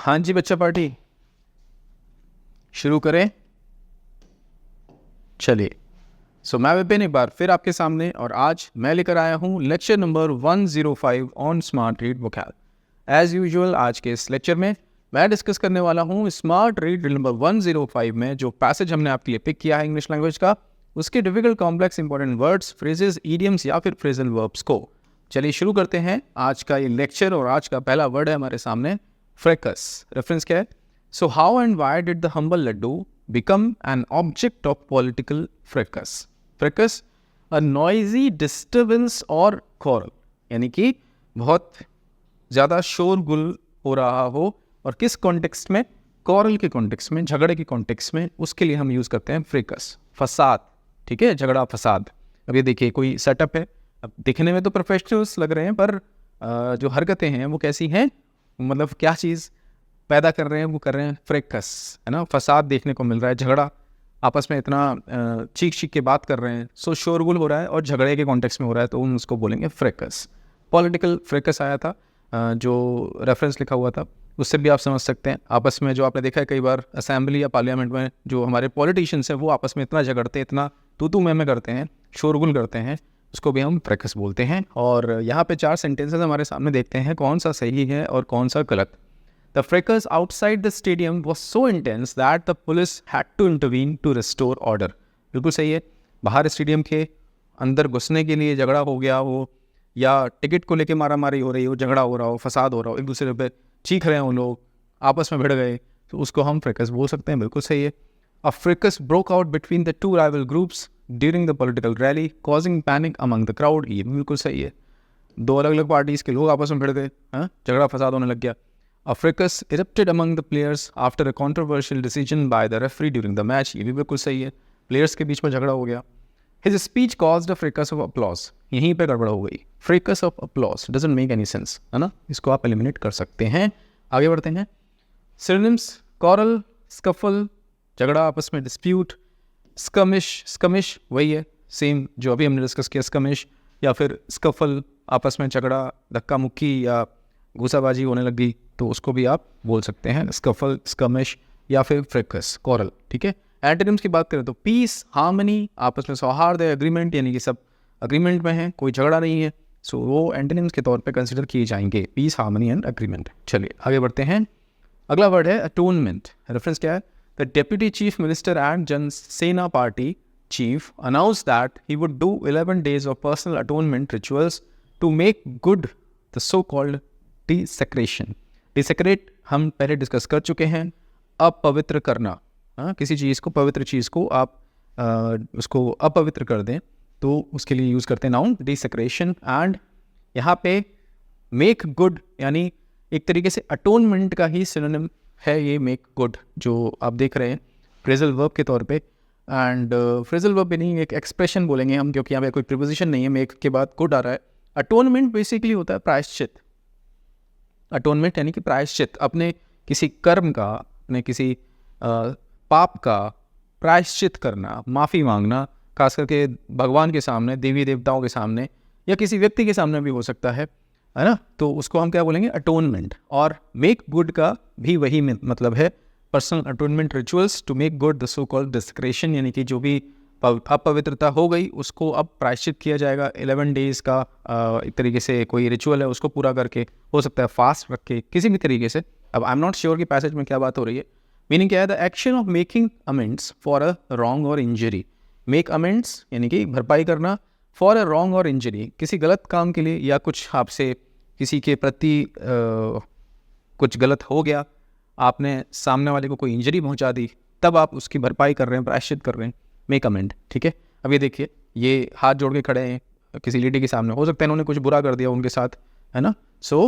हाँ जी बच्चा पार्टी शुरू करें। चलिए, मैं विपिन एक बार फिर आपके सामने, और आज मैं लेकर आया हूँ lecture number 105 on smart read vocab. As usual आज के इस लेक्चर में मैं डिस्कस करने वाला हूँ स्मार्ट रीड नंबर 105 में जो पैसेज हमने आपके लिए पिक किया है इंग्लिश लैंग्वेज का, उसके difficult complex important words, phrases, idioms या फिर फ्रेजल वर्ब्स को। चलिए शुरू करते हैं आज का ये लेक्चर, और आज का पहला वर्ड है हमारे सामने फ्रेकस। रेफरेंस क्या है? So how and why did the humble laddu become an object of political fracas? Fracas, a noisy disturbance or quarrel, यानी कि बहुत ज़्यादा शोरगुल हो रहा हो, और किस कॉन्टेक्स्ट में? कॉरल के कॉन्टेक्स्ट में, झगड़े के कॉन्टेक्स्ट में, उसके लिए हम यूज़ करते हैं फ्रेकस। फसाद, ठीक है, झगड़ा फसाद। अब ये देखिए कोई सेटअप है, अब दिखने में तो प्रोफेशनल्स लग रहे हैं, पर जो हरकतें हैं वो कैसी हैं, मतलब क्या चीज़ पैदा कर रहे हैं, वो कर रहे हैं फ्रेकस, है ना। फसाद देखने को मिल रहा है, झगड़ा, आपस में इतना चीख चीख के बात कर रहे हैं, सो शोरगुल हो रहा है और झगड़े के कॉन्टेक्स्ट में हो रहा है, तो हम उसको बोलेंगे फ्रेकस। पॉलिटिकल फ्रेकस आया था, जो रेफरेंस लिखा हुआ था, उससे भी आप समझ सकते हैं। आपस में जो आपने देखा है कई बार असेंबली या पार्लियामेंट में जो हमारे पॉलिटिशियंस हैं वो आपस में इतना झगड़ते हैं, इतना तू मैं करते हैं, शोरगुल करते हैं, उसको भी हम फ्रेकस बोलते हैं। और यहाँ पे 4 सेंटेंसेस हमारे सामने देखते हैं, कौन सा सही है और कौन सा गलत। The fracas outside the stadium was so intense that the police had to intervene to restore order. बिल्कुल सही है। बाहर स्टेडियम के अंदर घुसने के लिए झगड़ा हो गया हो, या टिकट को लेके मारामारी हो रही हो, झगड़ा हो रहा हो, फसाद हो रहा हो, एक दूसरे पे चीख रहे हो लोग, आपस में भिड़ गए, तो उसको हम फ्रेकस बोल सकते हैं। बिल्कुल सही है। A fracas broke out between the two rival groups during the political rally, causing panic among the crowd. ये भी बिल्कुल सही है। दो अलग अलग पार्टीज के लोग आपस में भिड़ गए, झगड़ा फसाद होने लग गया। A fracas erupted among the players after a controversial decision by the referee during the match. ये भी बिल्कुल सही है, प्लेयर्स के बीच में झगड़ा हो गया। His speech caused a fracas of applause. यहीं पे गड़बड़ हो गई। Fracas of applause doesn't make any sense, है ना, इसको आप एलिमिनेट कर सकते हैं। आगे बढ़ते हैं। Synonyms: quarrel, scuffle, झगड़ा आपस में, dispute, skirmish वही है, सेम जो अभी हमने डिस्कस किया, skirmish, या फिर scuffle, आपस में झगड़ा, धक्का मुक्की या घूसाबाजी होने लगी, तो उसको भी आप बोल सकते हैं स्कफल, स्कमिश या फिर फ्रेकस, कॉरल, ठीक है। एंटोनिम्स की बात करें तो पीस, हार्मनी, आपस में सौहार्द है, एग्रीमेंट, यानी कि सब अग्रीमेंट में है, कोई झगड़ा नहीं है, सो वो एंटोनिम्स के तौर पे कंसिडर किए जाएंगे, पीस, हार्मनी एंड अग्रीमेंट। चलिए आगे बढ़ते हैं। अगला वर्ड है अटोनमेंट। रेफरेंस क्या है? The deputy chief minister and Jana Sena party chief announce that he would do 11 days of personal atonement rituals to make good the so called desecration. Desecrate हम पहले डिस्कस कर चुके हैं, अपवित्र करना, किसी चीज़ को, पवित्र चीज़ को आप उसको अपवित्र कर दें, तो उसके लिए यूज़ करते हैं नाउन डिसेक्रेशन। एंड यहाँ पे मेक गुड, यानी एक तरीके से अटोनमेंट का ही सिनोनिम है ये मेक गुड, जो आप देख रहे हैं फ्रेजल वर्ब के तौर पे। एंड फ्रेजल वर्ब भी नहीं, एक एक्सप्रेशन बोलेंगे हम, क्योंकि यहाँ पे कोई प्रीपोजिशन नहीं है, मेक के बाद गुड आ रहा है। अटोनमेंट बेसिकली होता है प्रायश्चित। अटोनमेंट यानी कि प्रायश्चित, अपने किसी कर्म का, अपने किसी पाप का प्रायश्चित करना, माफ़ी मांगना, खास करके भगवान के सामने, देवी देवताओं के सामने, या किसी व्यक्ति के सामने भी हो सकता है ना, तो उसको हम क्या बोलेंगे? अटोनमेंट। और मेक गुड का भी वही मतलब है, personal atonement rituals to make good the so called discretion, यानी कि जो भी अपवित्रता हो गई उसको अब प्रायश्चित किया जाएगा। 11 days का एक तरीके से कोई रिचुअल है, उसको पूरा करके, हो सकता है फास्ट रख के, किसी भी तरीके से। अब आई एम नॉट श्योर कि पैसेज में क्या बात हो रही है। मीनिंग क्या है? The action of making amends for a wrong और इंजरी। मेक अमेंड्स यानी कि भरपाई करना, फॉर अ रॉन्ग और इंजरी, किसी गलत काम के लिए, या कुछ आपसे किसी के प्रति कुछ गलत हो गया, आपने सामने वाले को कोई इंजरी पहुँचा दी, तब आप उसकी भरपाई कर रहे हैं, प्रायश्चित कर रहे हैं, मेक अमेंड, ठीक है। अब ये देखिए, ये हाथ जोड़ के खड़े हैं किसी लेडी के सामने, हो सकता है इन्होंने कुछ बुरा कर दिया उनके साथ, है ना, सो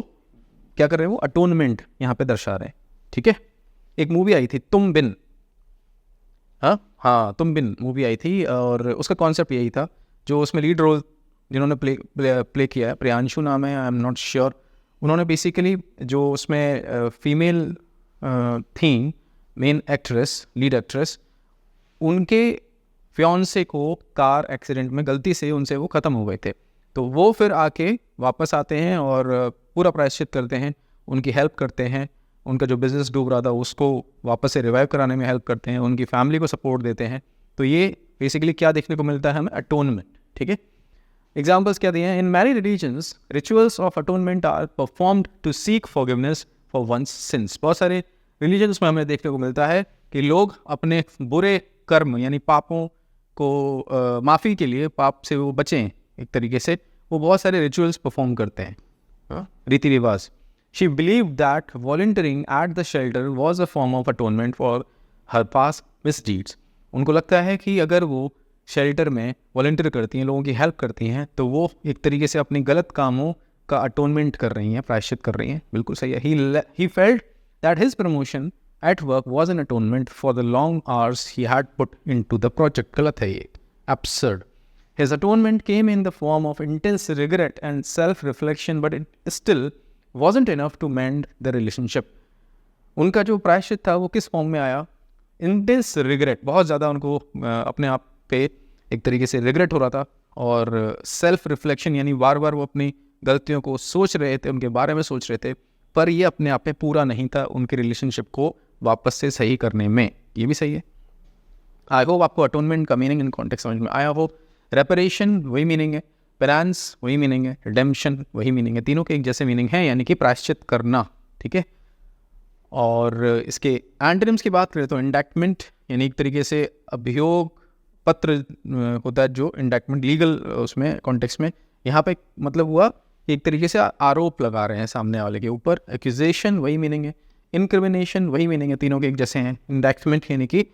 क्या कर रहे हैं वो? अटोनमेंट यहाँ पे दर्शा रहे हैं, ठीक है। एक मूवी आई थी तुम बिन, हाँ तुम बिन मूवी आई थी, और उसका कॉन्सेप्ट यही था। जो उसमें लीड रोल जिन्होंने प्ले किया है, प्रियांशु नाम है, आई एम नॉट श्योर, उन्होंने बेसिकली जो उसमें फीमेल थी, मेन एक्ट्रेस, लीड एक्ट्रेस, उनके फियांसे को कार एक्सीडेंट में गलती से उनसे वो ख़त्म हो गए थे, तो वो फिर आके वापस आते हैं और पूरा प्रायश्चित करते हैं, उनकी हेल्प करते हैं, उनका जो बिजनेस डूब रहा था उसको वापस से रिवाइव कराने में हेल्प करते हैं, उनकी फैमिली को सपोर्ट देते हैं। तो ये बेसिकली क्या देखने को मिलता है हमें, अटोनमेंट। ठीक है, एग्जाम्पल्स क्या दिए हैं, in many religions rituals of atonement are performed to seek forgiveness for one's sins. बहुत सारे रिलीजन्स में हमें देखने को मिलता है कि लोग अपने बुरे कर्म यानी पापों को माफ़ी के लिए, पाप से वो बचें एक तरीके से, वो बहुत सारे रिचुअल्स परफॉर्म करते हैं, रीति रिवाज। She believe that volunteering at the shelter was a form of atonement for her past misdeeds. उनको लगता है कि अगर वो शेल्टर में वॉलंटियर करती हैं, लोगों की हेल्प करती हैं, तो वो एक तरीके से अपने गलत कामों का अटोनमेंट कर रही हैं, प्रायश्चित कर रही हैं। बिल्कुल सही है। He felt that his promotion at work was an atonement for the long hours he had put into the project. गलत है ये, absurd. His atonement came in the form of intense regret and self-reflection, but it still wasn't enough to mend the relationship. उनका जो प्रायश्चित था वो किस form में आया, इंटेंस रिग्रेट, बहुत ज़्यादा उनको अपने आप पे एक तरीके से रिग्रेट हो रहा था, और सेल्फ रिफ्लेक्शन यानी बार बार वो अपनी गलतियों को सोच रहे थे, उनके बारे में सोच रहे थे, पर ये अपने आप में पूरा नहीं था उनके रिलेशनशिप को वापस से सही करने में। ये भी सही है। आई होप आपको अटोनमेंट का मीनिंग इन कॉन्टेक्स्ट समझ में आया हो। रेपरेशन वही मीनिंग है, पेनांस वही मीनिंग है, रिडेम्पशन वही मीनिंग है, तीनों के एक जैसे मीनिंग है, यानी कि प्रायश्चित करना। ठीक है, और इसके एंटोनिम्स की बात करें तो इंडैक्टमेंट यानी एक तरीके से अभियोग पत्र होता है, जो इंडैक्टमेंट लीगल उसमें कॉन्टेक्स्ट में यहाँ पे मतलब हुआ एक तरीके से आरोप लगा रहे हैं सामने वाले के ऊपर। एक्यूजेशन वही मीनिंग है, इनक्रिमिनेशन वही मीनिंग है, तीनों के एक जैसे हैं। इंडैक्टमेंट यानी कि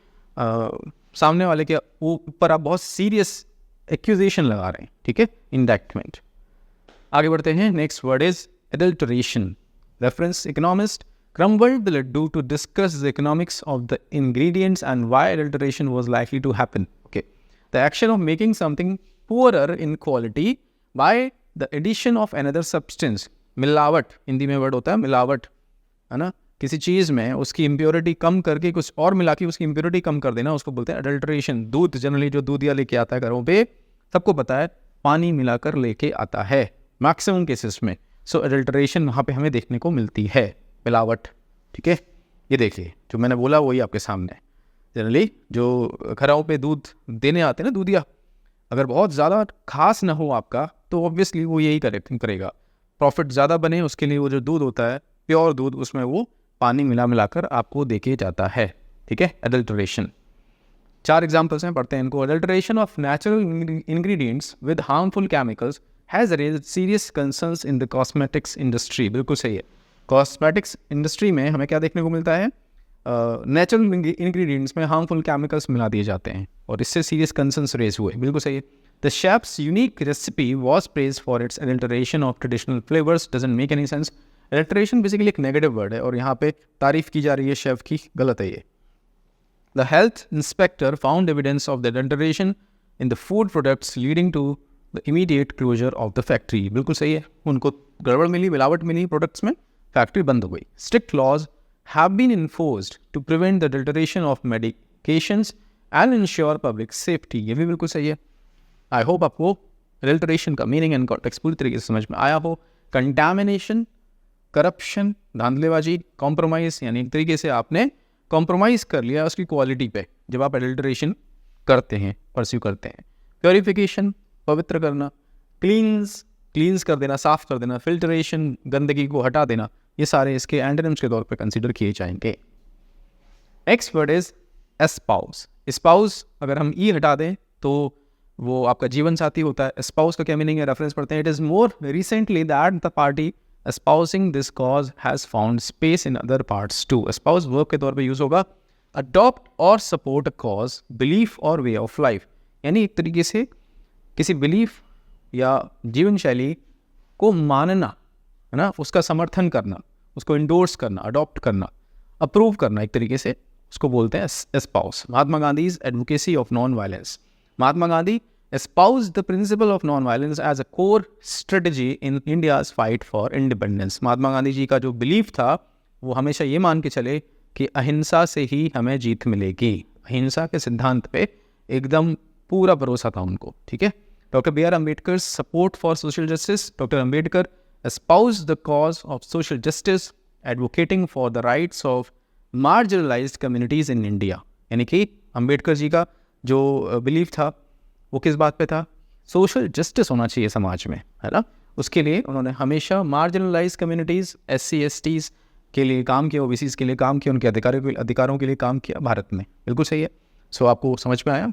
सामने वाले के ऊपर आप बहुत सीरियस एक्यूजेशन लगा रहे हैं। ठीक है, इंडैक्टमेंट। आगे बढ़ते हैं, next word is adulteration. Reference, economist crumbled the laddu to discuss the economics of the ingredients and why adulteration was likely to happen. Okay, the action of making something poorer in quality by the addition of another substance. मिलावट, हिंदी में word होता है मिलावट, है ना, किसी चीज़ में उसकी इम्प्योरिटी कम करके कुछ और मिला के उसकी इम्प्योरिटी कम कर देना, उसको बोलते हैं अडल्ट्रेशन। दूध जनरली जो दूधिया लेके आता है घरों पे, सबको पता है पानी मिलाकर लेके आता है मैक्सिमम केसेस में। सो अडल्ट्रेशन वहाँ पे हमें देखने को मिलती है, मिलावट। ठीक है, ये देखिए जो मैंने बोला वही आपके सामने। जनरली जो घरों पे दूध देने आते हैं ना दूधिया, अगर बहुत ज़्यादा खास ना हो आपका तो ऑब्वियसली वो यही करेगा, प्रॉफिट ज़्यादा बने उसके लिए वो जो दूध होता है प्योर दूध, उसमें वो पानी मिलाकर आपको देके जाता है। ठीक है, एडल्ट्रेशन। 4 एग्जाम्पल्स हैं, पढ़ते हैं इनको। Adulteration of natural ingredients with harmful chemicals has raised serious concerns in the cosmetics industry. बिल्कुल सही है। कॉस्मेटिक्स इंडस्ट्री में हमें क्या देखने को मिलता है, नेचुरल इंग्रेडिएंट्स में हार्मफुल केमिकल्स मिला दिए जाते हैं और इससे सीरियस कंसर्न्स रेज हुए। बिल्कुल सही है। The chefs unique recipe was praise for its adulteration of traditional flavours. Doesn't make any sense. Adulteration basically एक नेगेटिव वर्ड है और यहाँ पे तारीफ की जा रही है शेफ की, गलत है ये। The health inspector found evidence of the adulteration in the food products leading to the immediate closure of the factory. बिल्कुल सही है, उनको गड़बड़ मिली, मिलावट मिली प्रोडक्ट्स में, फैक्ट्री बंद हो गई। Strict laws have been enforced to prevent the adulteration of medications and ensure public safety. ये भी बिल्कुल सही है। आई होप आपको अडल्टरेशन का मीनिंग एंड कॉन्टेक्स्ट पूरी तरीके से समझ में आया हो। कंटामिनेशन, करप्शन, धांधलेबाजी, कॉम्प्रोमाइज़ यानी एक तरीके से आपने कॉम्प्रोमाइज़ कर लिया उसकी क्वालिटी पे जब आप एडल्टरेशन करते हैं, परस्यू करते हैं। प्योरिफिकेशन, पवित्र करना। क्लींस कर देना, साफ कर देना। फिल्टरेशन, गंदगी को हटा देना। ये सारे इसके एंटोनिम्स के तौर पे कंसीडर किए जाएंगे। Next word is espouse. Espouse अगर हम ई हटा दें तो वो आपका जीवन साथी होता है। एस्पाउस का क्या मीनिंग है, रेफरेंस पढ़ते हैं। It is more recently that the party espousing this cause has found space in other parts too. espouse verb के तौर पे यूज होगा। adopt और support a cause, belief और way of life, यानी एक तरीके से किसी बिलीफ या जीवन शैली को मानना, है ना, उसका समर्थन करना, उसको इंडोर्स करना, अडॉप्ट करना, अप्रूव करना, एक तरीके से उसको बोलते हैं espouse. Mahatma Gandhi advocacy of non violence. Mahatma Gandhi espoused the principle of non-violence as a core strategy in India's fight for independence. Mahatma Gandhi ji का जो बिलीफ था वो हमेशा ये मान के चले कि अहिंसा से ही हमें जीत मिलेगी। अहिंसा के सिद्धांत पे एकदम पूरा भरोसा था उनको। ठीक है। Doctor B R Ambedkar support for social justice. Doctor Ambedkar espoused the cause of social justice advocating for the rights of marginalised communities in India. यानी कि अम्बेडकर जी का जो बिलीफ था वो किस बात पे था? सोशल जस्टिस होना चाहिए समाज में, है ना। उसके लिए उन्होंने हमेशा मार्जिनलाइज्ड कम्युनिटीज़, SC STs के लिए काम किया, OBCs के लिए काम किया, उनके अधिकारों के लिए काम किया भारत में। बिल्कुल सही है। सो आपको समझ में आया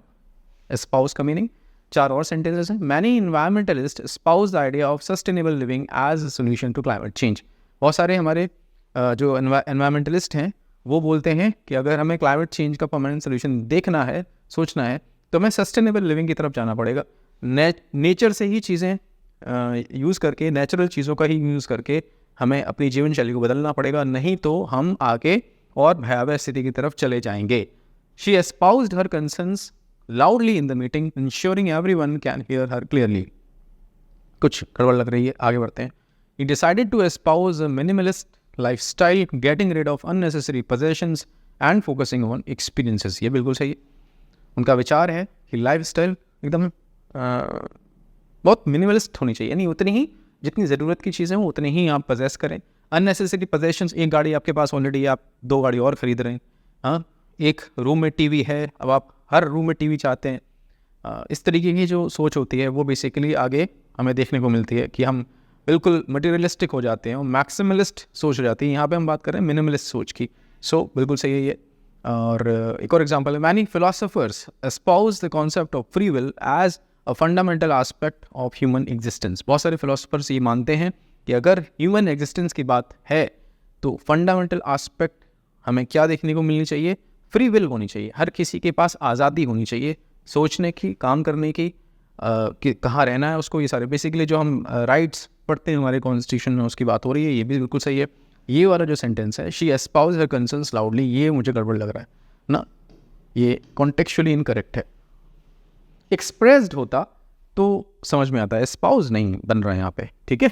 एस्पाउस का मीनिंग? 4 और सेंटेंसेस हैं। Many environmentalist espouse the idea of sustainable living as a solution to climate change. बहुत सारे हमारे जो एनवायरमेंटलिस्ट हैं वो बोलते हैं कि अगर हमें क्लाइमेट चेंज का परमानेंट सोल्यूशन देखना है, सोचना है, तो हमें सस्टेनेबल लिविंग की तरफ जाना पड़ेगा। नेचर से ही चीज़ें यूज़ करके, नेचुरल चीज़ों का ही यूज़ करके हमें अपनी जीवन शैली को बदलना पड़ेगा, नहीं तो हम आगे और भयावह स्थिति की तरफ चले जाएंगे। She एस्पाउस्ड her concerns loudly in the meeting, ensuring everyone can hear her clearly. कुछ गड़बड़ लग रही है, आगे बढ़ते हैं। He decided to espouse a minimalist lifestyle, getting rid of unnecessary possessions and focusing on experiences. ये बिल्कुल सही है। उनका विचार है कि लाइफस्टाइल एकदम बहुत मिनिमलिस्ट होनी चाहिए, यानी उतनी ही जितनी ज़रूरत की चीज़ें हो उतनी ही आप पजेस करें। अननेसेसरी पोजेशंस, एक गाड़ी आपके पास ऑलरेडी है, आप 2 गाड़ी और ख़रीद रहे हैं। हाँ, एक रूम में टीवी है, अब आप हर रूम में टीवी चाहते हैं। इस तरीके की जो सोच होती है वो बेसिकली आगे हमें देखने को मिलती है कि हम बिल्कुल मटेरियलिस्टिक हो जाते हैं और मैक्सिमलिस्ट सोच हो जाती है। यहाँ पे हम बात करें मिनिमलिस्ट सोच की। सो बिल्कुल सही है ये। और एक और एग्जांपल है, many philosophers espouse the concept of free will as a fundamental aspect of human existence. बहुत सारे फिलोसोफर्स ये मानते हैं कि अगर ह्यूमन एग्जिस्टेंस की बात है तो फंडामेंटल एस्पेक्ट हमें क्या देखने को मिलनी चाहिए? फ्री विल होनी चाहिए। हर किसी के पास आज़ादी होनी चाहिए सोचने की, काम करने की, कि कहाँ रहना है उसको। ये सारे बेसिकली जो हम राइट्स पढ़ते हैं हमारे कॉन्स्टिट्यूशन में उसकी बात हो रही है, ये भी बिल्कुल सही है। ये वाला जो सेंटेंस है, शी एस्पाउस हर कंसर्न्स लाउडली, ये मुझे गड़बड़ लग रहा है ना, ये कॉन्टेक्चुअली इनकरेक्ट है। एक्सप्रेस्ड होता तो समझ में आता है, एस्पाउस नहीं बन रहा है यहाँ पे, ठीक है।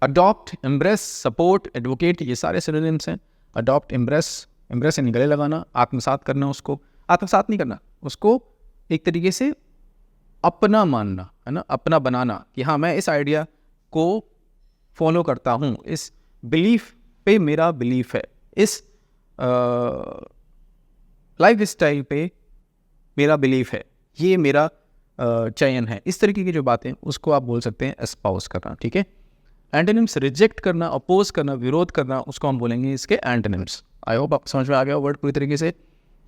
अडॉप्ट, एम्ब्रेस, सपोर्ट, एडवोकेट, ये सारे सिनोनिम्स हैं। अडॉप्ट, एम्ब्रेस यानी गले लगाना, आत्मसात करना, उसको आत्मसात नहीं करना, उसको एक तरीके से अपना मानना, है ना, अपना बनाना कि हाँ मैं इस आइडिया को फॉलो करता हूँ, इस बिलीफ पे मेरा बिलीफ है, इस लाइफ स्टाइल पे मेरा बिलीफ है, ये मेरा चयन है। इस तरीके की जो बातें उसको आप बोल सकते हैं एस्पाउस करना, ठीक है। एंटोनिम्स, रिजेक्ट करना, अपोज करना, विरोध करना, उसको हम बोलेंगे इसके एंटोनिम्स। आई होप आप समझ में आ गया वर्ड पूरी तरीके से।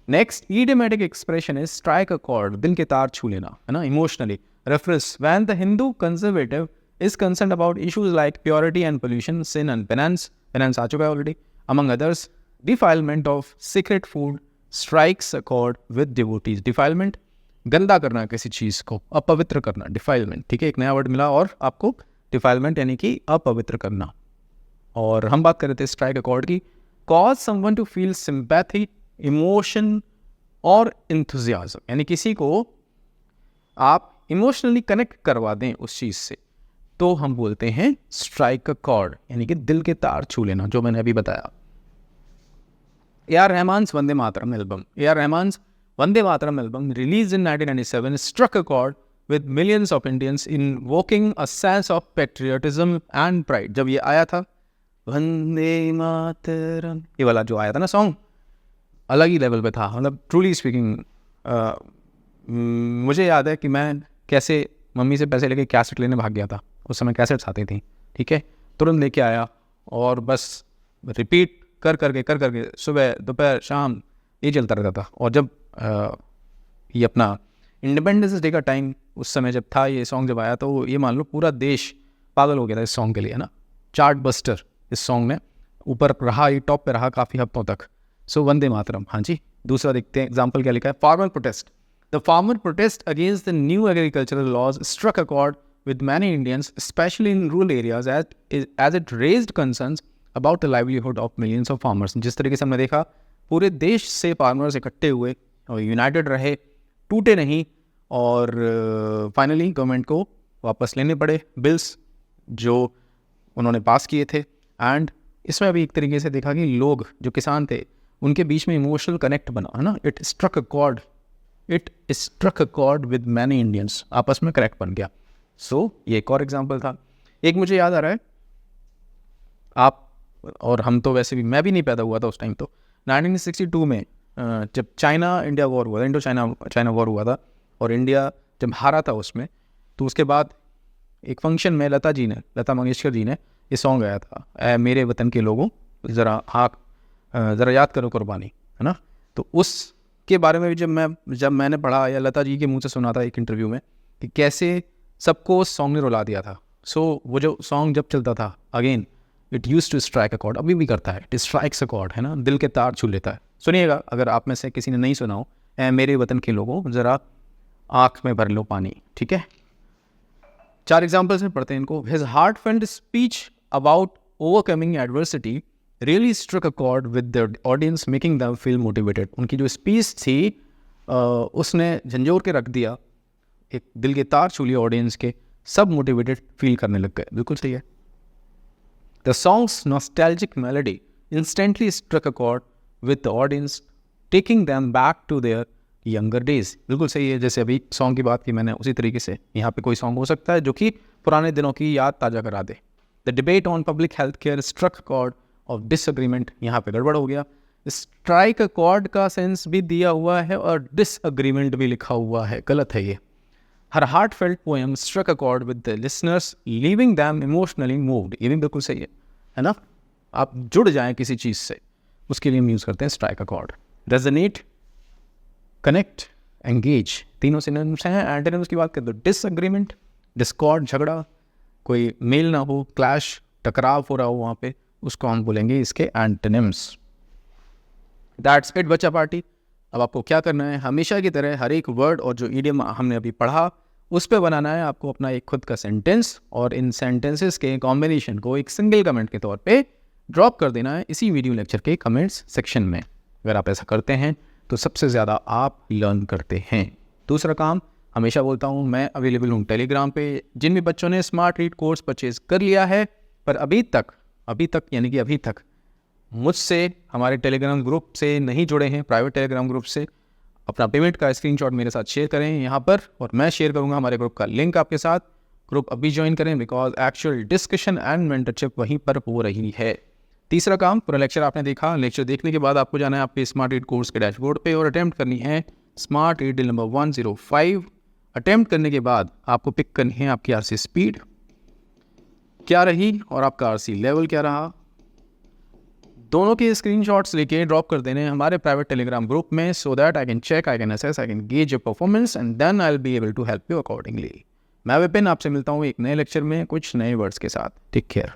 Next idiomatic expression is strike a chord, दिल के तार छू लेना, है ना, emotionally. Reference, when the Hindu conservative is concerned about issues like purity and pollution, sin and penance, penance आ चुका है already, among others, defilement of secret food strikes a chord with devotees. Defilement, गंदा करना किसी चीज़ को, अपवित्र करना, डिफाइलमेंट, ठीक है, एक नया वर्ड मिला और आपको, डिफाइलमेंट यानी कि अपवित्र करना। और हम बात कर रहे थे स्ट्राइक अ कॉर्ड की। Cause someone to feel sympathy, emotion और इंथुजियाज्म, यानी किसी को आप इमोशनली कनेक्ट करवा दें उस चीज़ से, तो हम बोलते हैं स्ट्राइक अ कॉर्ड, यानी कि दिल के तार छू लेना, जो मैंने अभी बताया। A.R. Rahman's Vande Mataram album, A.R. Rahman's Vande Mataram album release in 1997 struck a chord with millions of Indians invoking a sense of patriotism and pride। जब ये आया था वंदे मातरम, ये वाला जो आया था ना सॉन्ग, अलग ही लेवल पे था, मतलब ट्रूली स्पीकिंग। मुझे याद है कि मैं कैसे मम्मी से पैसे लेके कैसेट लेने भाग गया था, उस समय कैसेट्स आती थी, ठीक है, तुरंत लेके आया और बस रिपीट कर करके सुबह दोपहर शाम ये चलता रहता था। और जब ये अपना इंडिपेंडेंस डे का टाइम, उस समय जब था ये सॉन्ग जब आया, तो ये मान लो पूरा देश पागल हो गया था इस सॉन्ग के लिए, है ना। चार्ट बस्टर इस सॉन्ग ने ऊपर रहा, ये टॉप पे रहा काफ़ी हफ्तों तक। सो वंदे मातरम। हाँ जी, दूसरा देखते हैं एग्जाम्पल क्या लिखा है। Farmer protest, the farmer protest against the new agricultural laws struck a chord with many Indians, especially in rural areas, as it raised concerns about the livelihood of millions of farmers। जिस तरीके से हमने देखा पूरे देश से farmers इकट्ठे हुए और यूनाइटेड रहे, टूटे नहीं, और फाइनली गवर्नमेंट को वापस लेने पड़े बिल्स जो उन्होंने पास किए थे। एंड इसमें अभी एक तरीके से देखा कि लोग जो किसान थे उनके बीच में इमोशनल कनेक्ट बना, है ना। It struck a chord with many Indians, आपस में कनेक्ट बन गया। सो ये एक और एग्जाम्पल था। एक मुझे याद आ रहा है, आप और हम तो वैसे भी, मैं भी नहीं पैदा हुआ था उस टाइम। तो 1962 में जब चाइना इंडिया वॉर हुआ था, इंडो चाइना वॉर हुआ था, और इंडिया जब हारा था उसमें, तो उसके बाद एक फंक्शन में लता मंगेशकर जी ने ये सॉन्ग गाया था, ऐ मेरे वतन के लोगों ज़रा याद करो कुर्बानी, है ना। तो उसके बारे में भी जब मैंने पढ़ा या लता जी के मुंह से सुना था एक इंटरव्यू में कि कैसे सबको उस सॉन्ग ने रुला दिया था। सो वो जो सॉन्ग जब चलता था, again it use to strike a chord, अभी भी करता है, इट स्ट्राइक्स अ कॉर्ड, है ना, दिल के तार छू लेता है। सुनिएगा, अगर आप में से किसी ने नहीं सुना हो, ऐ मेरे वतन के लोगों ज़रा आँख में भर लो पानी, ठीक है। 4 एग्जाम्पल्स में पढ़ते हैं इनको। His heartfelt speech about overcoming adversity really struck a chord with the audience, making them feel motivated. उनकी जो स्पीच थी उसने झंझोर के रख दिया, एक दिल के तार छू लिए ऑडियंस के, सब मोटिवेटेड फील करने लग गए। बिल्कुल सही है। The songs nostalgic melody instantly struck a chord with the audience, taking them back to their younger days. बिल्कुल सही है, जैसे अभी सॉन्ग की बात की मैंने, उसी तरीके से यहाँ पे कोई सॉन्ग हो सकता है जो कि पुराने दिनों की याद ताज़ा करा दे। The debate on public health care struck chord of disagreement, यहाँ पे गड़बड़ हो गया। स्ट्राइक कॉर्ड का सेंस भी दिया हुआ है और डिसएग्रीमेंट भी लिखा हुआ है, गलत है ये। Her heartfelt poem struck a chord with the listeners, leaving them emotionally moved, ये भी बिल्कुल सही है ना। आप जुड़ जाएं किसी चीज़ से, उसके लिए हम यूज़ करते हैं strike a cord. Resonate, connect, engage, तीनों सिनोनिम्स हैं। एंटोनिम्स की बात करें तो डिसएग्रीमेंट, डिस्कॉर्ड, झगड़ा, कोई मेल ना हो, क्लैश, टकराव हो रहा हो वहाँ पे, उसको हम बोलेंगे इसके एंटोनिम्स। दैट्स इट बच्चा पार्टी। अब आपको क्या करना है, हमेशा की तरह हर एक वर्ड और जो ईडियम हमने अभी पढ़ा उस पे बनाना है आपको अपना एक खुद का सेंटेंस, और इन सेंटेंसेस के कॉम्बिनेशन को एक सिंगल कमेंट के तौर पे ड्रॉप कर देना है इसी वीडियो लेक्चर के कमेंट्स सेक्शन में। अगर आप ऐसा करते हैं तो सबसे ज़्यादा आप लर्न करते हैं। दूसरा काम, हमेशा बोलता हूँ, मैं अवेलेबल हूँ टेलीग्राम पे। जिन भी बच्चों ने स्मार्ट रीड कोर्स परचेज कर लिया है पर अभी तक मुझसे हमारे टेलीग्राम ग्रुप से नहीं जुड़े हैं, प्राइवेट टेलीग्राम ग्रुप से, अपना पेमेंट का स्क्रीनशॉट मेरे साथ शेयर करें यहाँ पर, और मैं शेयर करूँगा हमारे ग्रुप का लिंक आपके साथ। ग्रुप अभी ज्वाइन करें, because actual discussion and mentorship वहीं पर हो रही है। तीसरा काम, पूरा लेक्चर आपने देखा, लेक्चर देखने के बाद आपको जाना है आपके स्मार्ट रीड कोर्स के डैशबोर्ड पे और अटेम्प्ट करनी है स्मार्ट रीड नंबर 105। अटेम्प्ट करने के बाद आपको पिक करनी है आपकी आरसी स्पीड क्या रही और आपका आरसी लेवल क्या रहा। दोनों के स्क्रीनशॉट्स लेके ड्रॉप कर देने हमारे प्राइवेट टेलीग्राम ग्रुप में, so that I can check, I can assess, I can gauge your performance and then I will be able to help you accordingly. मैं विपिन आपसे मिलता हूँ एक नए लेक्चर में कुछ नए वर्ड्स के साथ। Take care.